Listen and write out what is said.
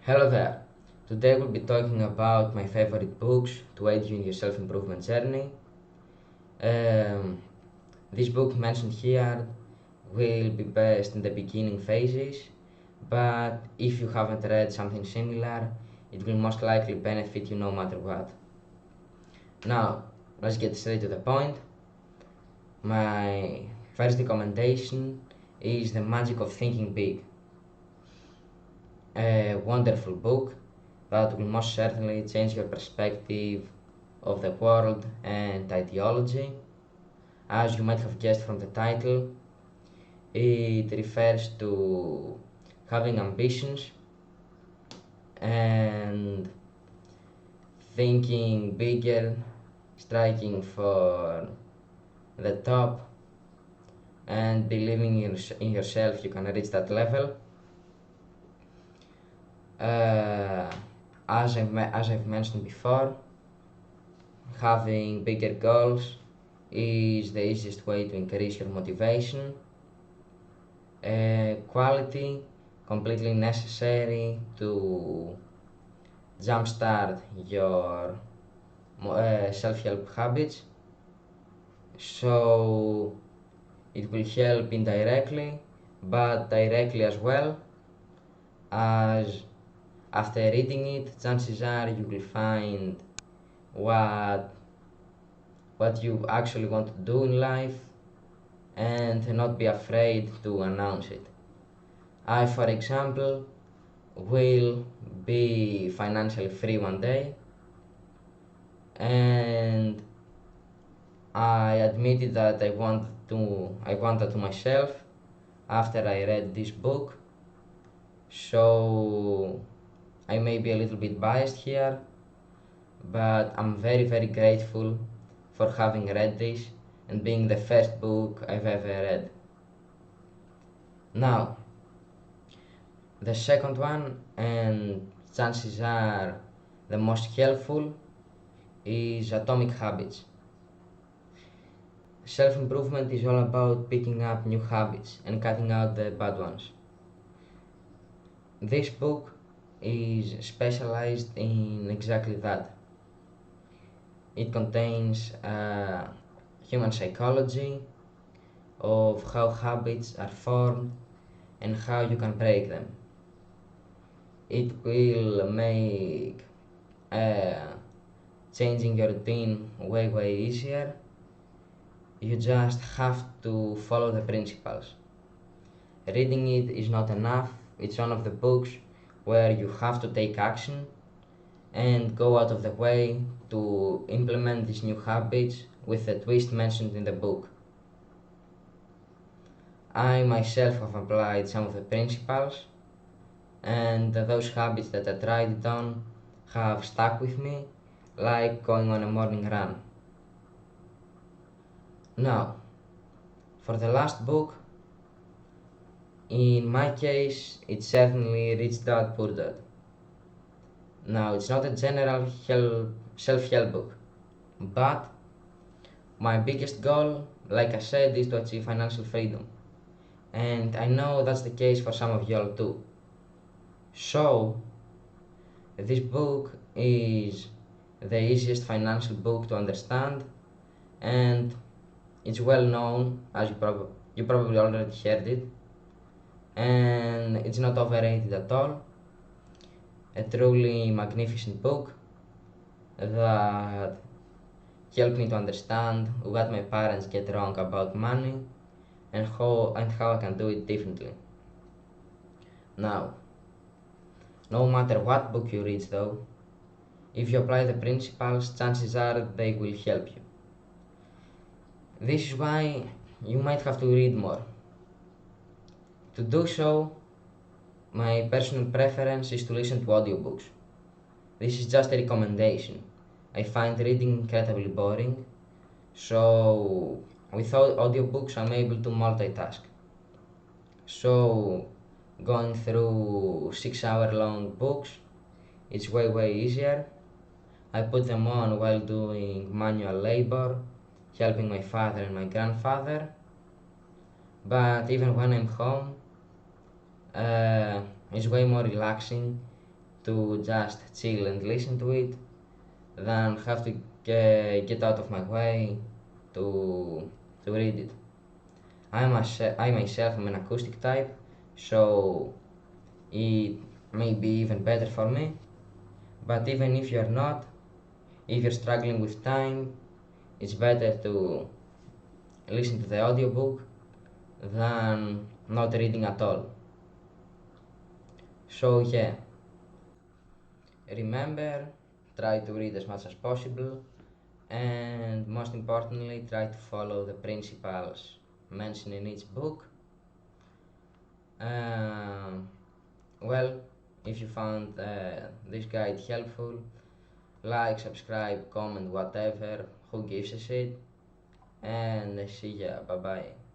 Hello there. Today we'll be talking about my favorite books to aid you in your self-improvement journey. Um, this book mentioned here will be best in the beginning phases, but if you haven't read something similar, it will most likely benefit you no matter what. Now, let's get straight to the point. My first recommendation is The Magic of Thinking Big, a wonderful book that will most certainly change your perspective of the world and ideology. As you might have guessed from the title, it refers to having ambitions and thinking bigger, striking for the top, and believing in yourself you can reach that level. As I've mentioned before, having bigger goals is the easiest way to increase your motivation. Quality completely necessary to jumpstart your self-help habits, so it will help indirectly but directly as well, as after reading it chances are you will find what you actually want to do in life and not be afraid to announce it. I, for example, will be financially free one day, and I admitted that I want that to myself after I read this book. So I may be a little bit biased here, but I'm very grateful for having read this and being the first book I've ever read. Now, the second one, and chances are the most helpful, is Atomic Habits. Self-improvement is all about picking up new habits and cutting out the bad ones. This book is specialized in exactly that. It contains human psychology of how habits are formed and how you can break them. It will make changing your routine way easier. You just have to follow the principles. Reading it is not enough. It's one of the books where you have to take action and go out of the way to implement these new habits with the twist mentioned in the book. I myself have applied some of the principles, and those habits that I tried it on have stuck with me, like going on a morning run. Now, for the last book, in my case, it's certainly Rich Dad Poor Dad. Now, it's not a general self-help book, but my biggest goal, like I said, is to achieve financial freedom. And I know that's the case for some of y'all too. So, this book is the easiest financial book to understand, and it's well known, as you probably already heard it, and it's not overrated at all. A truly magnificent book that helped me to understand what my parents get wrong about money and how I can do it differently. Now, no matter what book you read though, if you apply the principles, chances are they will help you. This is why you might have to read more. To do so, my personal preference is to listen to audiobooks. This is just a recommendation. I find reading incredibly boring, so without audiobooks I'm able to multitask. So going through 6 hour long books, it's way easier. I put them on while doing manual labor, helping my father and my grandfather. But even when I'm home, it's way more relaxing to just chill and listen to it than have to get out of my way to read it. I myself am an acoustic type, so it may be even better for me. But even if you're not, if you're struggling with time, it's better to listen to the audiobook than not reading at all. So, yeah, remember, try to read as much as possible, and most importantly, try to follow the principles mentioned in each book. Um, well, if you found this guide helpful, like, subscribe, comment, whatever, who gives a shit, and see ya, bye bye.